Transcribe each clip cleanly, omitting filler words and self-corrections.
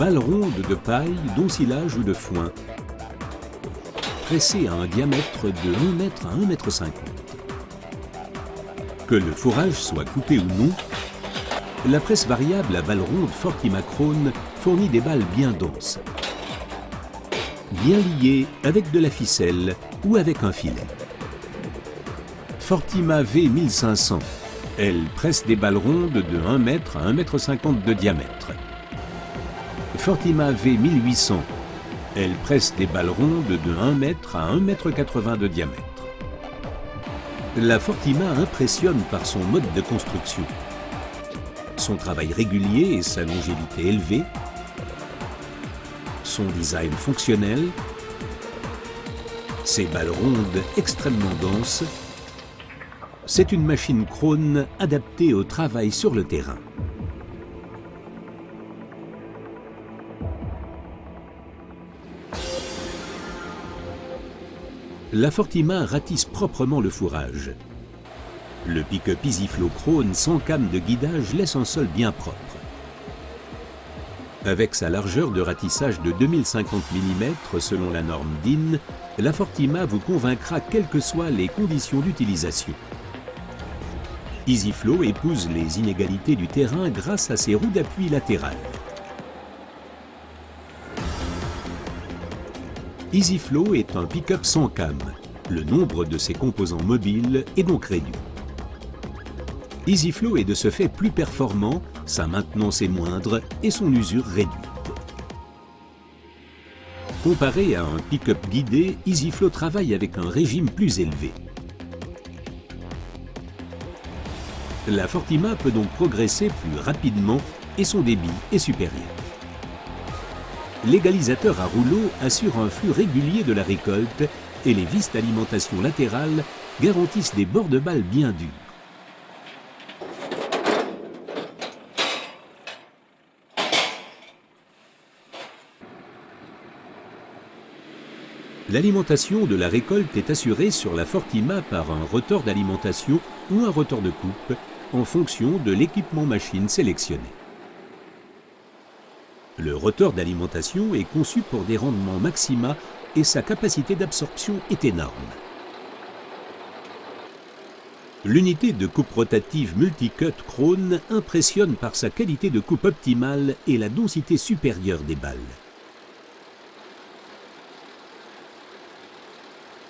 balles rondes de paille, d'ensilage ou de foin, pressées à un diamètre de 1 mètre à 1,50 m. Que le fourrage soit coupé ou non, la presse variable à balles rondes Fortima Krone fournit des balles bien denses, bien liées avec de la ficelle ou avec un filet. Fortima V1500, elle presse des balles rondes de 1 mètre à 1,50 m de diamètre. Fortima V1800, elle presse des balles rondes de 1 mètre à 1,80 m de diamètre. La Fortima impressionne par son mode de construction, son travail régulier et sa longévité élevée, son design fonctionnel, ses balles rondes extrêmement denses. C'est une machine Krone adaptée au travail sur le terrain. La Fortima ratisse proprement le fourrage. Le pick-up EasyFlow Krone sans came de guidage laisse un sol bien propre. Avec sa largeur de ratissage de 2050 mm selon la norme DIN, la Fortima vous convaincra quelles que soient les conditions d'utilisation. EasyFlow épouse les inégalités du terrain grâce à ses roues d'appui latérales. EasyFlow est un pick-up sans came. Le nombre de ses composants mobiles est donc réduit. EasyFlow est de ce fait plus performant, sa maintenance est moindre et son usure réduite. Comparé à un pick-up guidé, EasyFlow travaille avec un régime plus élevé. La Fortima peut donc progresser plus rapidement et son débit est supérieur. L'égalisateur à rouleau assure un flux régulier de la récolte et les vis d'alimentation latérales garantissent des bords de balle bien durs. L'alimentation de la récolte est assurée sur la Fortima par un rotor d'alimentation ou un rotor de coupe en fonction de l'équipement machine sélectionné. Le rotor d'alimentation est conçu pour des rendements maxima et sa capacité d'absorption est énorme. L'unité de coupe rotative multicut Krone impressionne par sa qualité de coupe optimale et la densité supérieure des balles.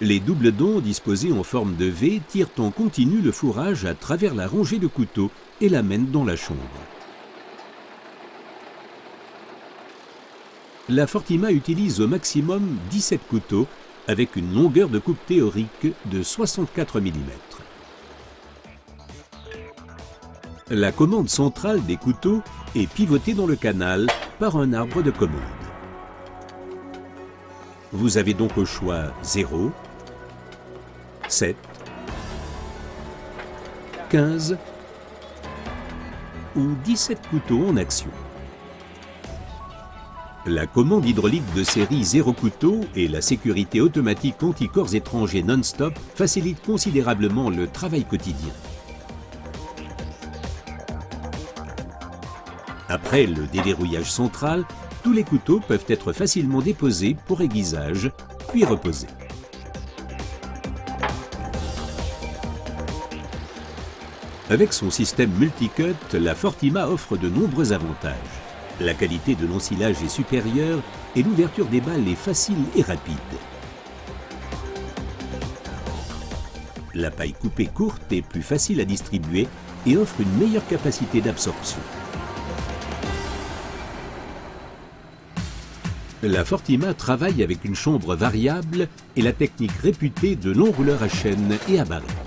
Les doubles dents disposés en forme de V tirent en continu le fourrage à travers la rangée de couteaux et l'amènent dans la chambre. La Fortima utilise au maximum 17 couteaux avec une longueur de coupe théorique de 64 mm. La commande centrale des couteaux est pivotée dans le canal par un arbre de commande. Vous avez donc au choix 0, 7, 15 ou 17 couteaux en action. La commande hydraulique de série 0 couteau et la sécurité automatique anti-corps étrangers non-stop facilitent considérablement le travail quotidien. Après le déverrouillage central, tous les couteaux peuvent être facilement déposés pour aiguisage, puis reposés. Avec son système multicut, la Fortima offre de nombreux avantages. La qualité de l'ensilage est supérieure et l'ouverture des balles est facile et rapide. La paille coupée courte est plus facile à distribuer et offre une meilleure capacité d'absorption. La Fortima travaille avec une chambre variable et la technique réputée de l'enrouleur à chaîne et à barrette.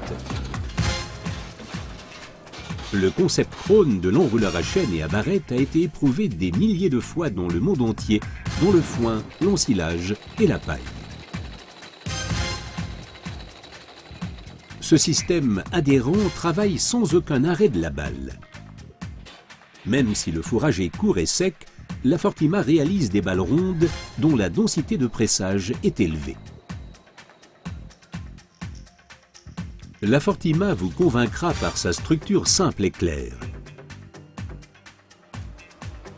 Le concept Krone de l'enrouleur à chaîne et à barrette a été éprouvé des milliers de fois dans le monde entier, dans le foin, l'ensilage et la paille. Ce système adhérent travaille sans aucun arrêt de la balle. Même si le fourrage est court et sec, la Fortima réalise des balles rondes dont la densité de pressage est élevée. La Fortima vous convaincra par sa structure simple et claire.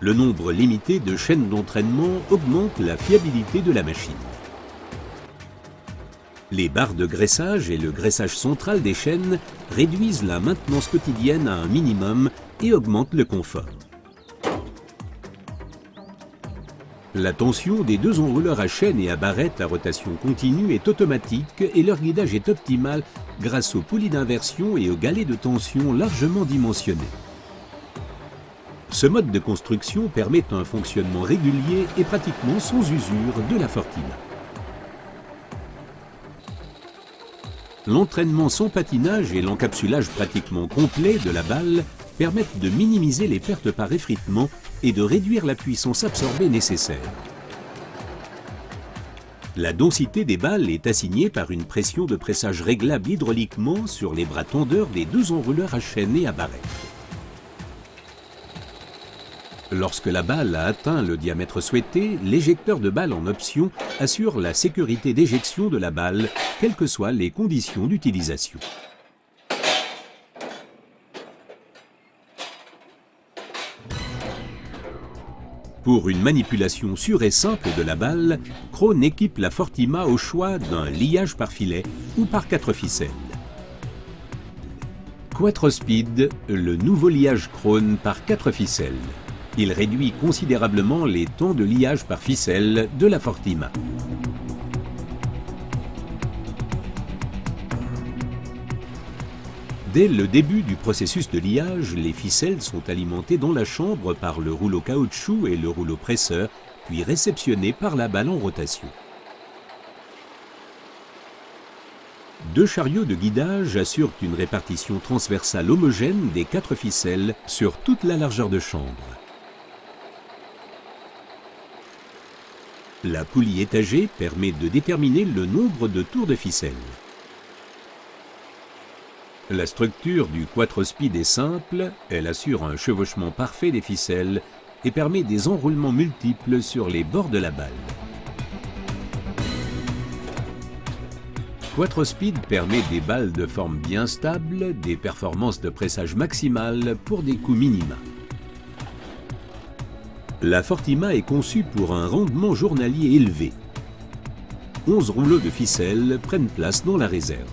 Le nombre limité de chaînes d'entraînement augmente la fiabilité de la machine. Les barres de graissage et le graissage central des chaînes réduisent la maintenance quotidienne à un minimum et augmentent le confort. La tension des deux enrouleurs à chaîne et à barrette à rotation continue est automatique et leur guidage est optimal grâce aux poulies d'inversion et aux galets de tension largement dimensionnés. Ce mode de construction permet un fonctionnement régulier et pratiquement sans usure de la Fortima. L'entraînement sans patinage et l'encapsulage pratiquement complet de la balle permettent de minimiser les pertes par effritement et de réduire la puissance absorbée nécessaire. La densité des balles est assignée par une pression de pressage réglable hydrauliquement sur les bras tendeurs des deux enrouleurs à chaîne et à barrette. Lorsque la balle a atteint le diamètre souhaité, l'éjecteur de balle en option assure la sécurité d'éjection de la balle, quelles que soient les conditions d'utilisation. Pour une manipulation sûre et simple de la balle, Krone équipe la Fortima au choix d'un liage par filet ou par 4 ficelles. Quattrospeed, le nouveau liage Krone par 4 ficelles. Il réduit considérablement les temps de liage par ficelle de la Fortima. Dès le début du processus de liage, les ficelles sont alimentées dans la chambre par le rouleau caoutchouc et le rouleau presseur, puis réceptionnées par la balle en rotation. Deux chariots de guidage assurent une répartition transversale homogène des 4 ficelles sur toute la largeur de chambre. La poulie étagée permet de déterminer le nombre de tours de ficelle. La structure du Quattrospeed est simple, elle assure un chevauchement parfait des ficelles et permet des enroulements multiples sur les bords de la balle. Quattrospeed permet des balles de forme bien stable, des performances de pressage maximales pour des coûts minima. La Fortima est conçue pour un rendement journalier élevé. 11 rouleaux de ficelle prennent place dans la réserve.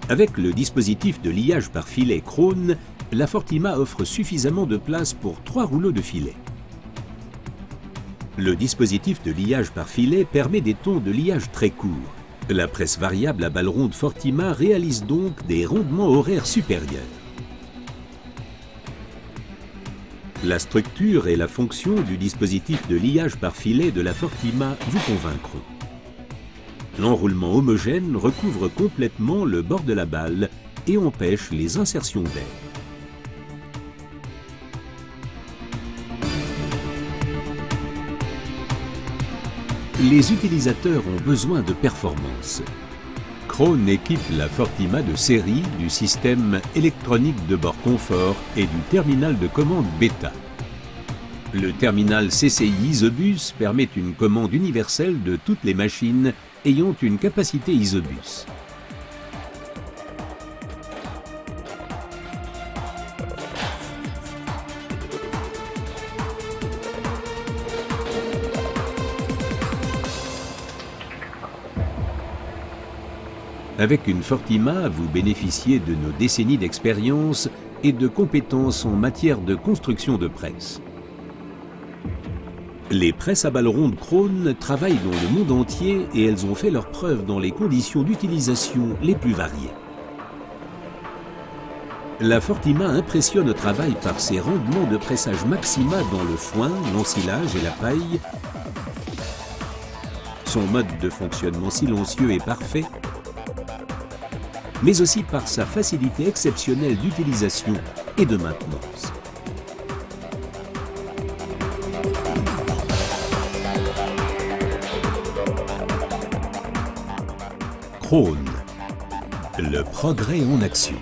Avec le dispositif de liage par filet Krone, la Fortima offre suffisamment de place pour 3 rouleaux de filet. Le dispositif de liage par filet permet des temps de liage très courts. La presse variable à balle ronde Fortima réalise donc des rendements horaires supérieurs. La structure et la fonction du dispositif de liage par filet de la Fortima vous convaincront. L'enroulement homogène recouvre complètement le bord de la balle et empêche les insertions d'air. Les utilisateurs ont besoin de performance. Krone équipe la Fortima de série du système électronique de bord confort et du terminal de commande bêta. Le terminal CCI Isobus permet une commande universelle de toutes les machines ayant une capacité Isobus. Avec une Fortima, vous bénéficiez de nos décennies d'expérience et de compétences en matière de construction de presse. Les presses à balles rondes Krone travaillent dans le monde entier et elles ont fait leurs preuves dans les conditions d'utilisation les plus variées. La Fortima impressionne au travail par ses rendements de pressage maxima dans le foin, l'ensilage et la paille, son mode de fonctionnement silencieux et parfait, mais aussi par sa facilité exceptionnelle d'utilisation et de maintenance. Krone, le progrès en action.